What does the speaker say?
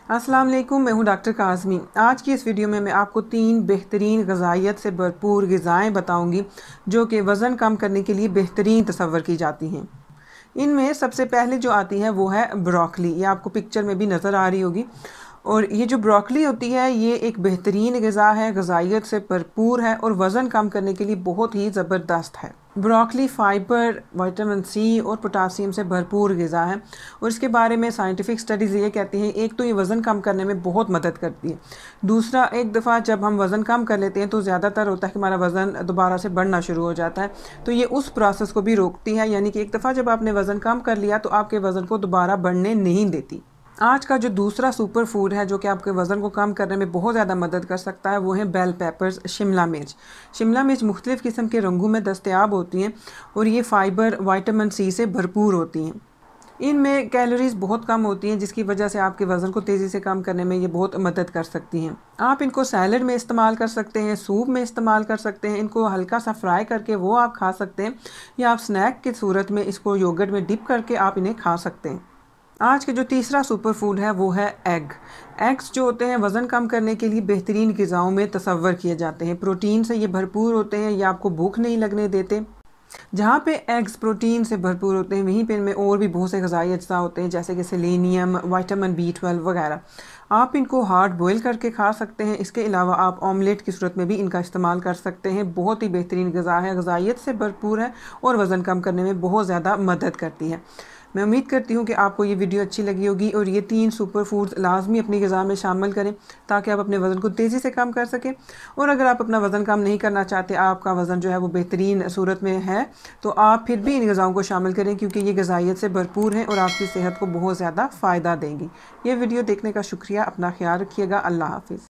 अस्सलाम वालेकुम, मैं हूं डॉक्टर काज़मी। आज की इस वीडियो में मैं आपको 3 बेहतरीन ग़िज़ाइयत से भरपूर ग़िज़ाएँ बताऊंगी जो कि वज़न कम करने के लिए बेहतरीन तसव्वुर की जाती हैं। इनमें सबसे पहले जो आती है वो है ब्रोकली। ये आपको पिक्चर में भी नज़र आ रही होगी। और ये जो ब्रोकली होती है ये एक बेहतरीन ग़िज़ा है, ग़िज़ाइयत से भरपूर है और वज़न कम करने के लिए बहुत ही ज़बरदस्त है। ब्रोकली फ़ाइबर, विटामिन सी और पोटासियम से भरपूर ग़िज़ा है और इसके बारे में साइंटिफिक स्टडीज़ ये कहती हैं, एक तो ये वज़न कम करने में बहुत मदद करती है। दूसरा, एक दफ़ा जब हम वज़न कम कर लेते हैं तो ज़्यादातर होता है कि हमारा वज़न दोबारा से बढ़ना शुरू हो जाता है, तो ये उस प्रोसेस को भी रोकती है। यानी कि एक दफ़ा जब आपने वज़न कम कर लिया तो आपके वज़न को दोबारा बढ़ने नहीं देती। आज का जो दूसरा सुपर फूड है जो कि आपके वज़न को कम करने में बहुत ज़्यादा मदद कर सकता है वो है बेल पेपर्स, शिमला मिर्च। शिमला मिर्च मुख्तलिफ़ किस्म के रंगों में दस्तयाब होती हैं और ये फ़ाइबर, विटामिन सी से भरपूर होती हैं। इनमें कैलोरीज़ बहुत कम होती हैं जिसकी वजह से आपके वज़न को तेज़ी से कम करने में ये बहुत मदद कर सकती हैं। आप इनको सैलड में इस्तेमाल कर सकते हैं, सूप में इस्तेमाल कर सकते हैं, इनको हल्का सा फ्राई करके वो आप खा सकते हैं, या आप स्नैक की सूरत में इसको योगर्ट में डिप करके आप इन्हें खा सकते हैं। आज के जो तीसरा सुपर फूड है वो है एग। एग्स जो होते हैं वज़न कम करने के लिए बेहतरीन ग़िज़ाओं में तसव्वुर किए जाते हैं। प्रोटीन से ये भरपूर होते हैं, ये आपको भूख नहीं लगने देते। जहाँ पे एग्स प्रोटीन से भरपूर होते हैं वहीं पे इनमें और भी बहुत से ग़िज़ाई अज्जा होते हैं जैसे कि सेलेनियम, विटामिन B12 वगैरह। आप इनको हार्ड बॉयल करके खा सकते हैं। इसके अलावा आप ऑमलेट की सूरत में भी इनका इस्तेमाल कर सकते हैं। बहुत ही बेहतरीन ग़िज़ा है, ग़िज़ाइयत से भरपूर है और वज़न कम करने में बहुत ज़्यादा मदद करती है। मैं उम्मीद करती हूँ कि आपको ये वीडियो अच्छी लगी होगी और ये 3 सुपर फूड्स लाजमी अपनी ग़िज़ा में शामिल करें ताकि आप अपने वज़न को तेज़ी से कम कर सकें। और अगर आप अपना वज़न कम नहीं करना चाहते, आपका वज़न जो है वो बेहतरीन सूरत में है, तो आप फिर भी इन ग़िज़ाओं को शामिल करें क्योंकि ये ग़िज़ाइयत से भरपूर हैं और आपकी सेहत को बहुत ज़्यादा फ़ायदा देंगी। ये वीडियो देखने का शुक्रिया। अपना ख्याल रखिएगा। अल्लाह हाफ़िज़।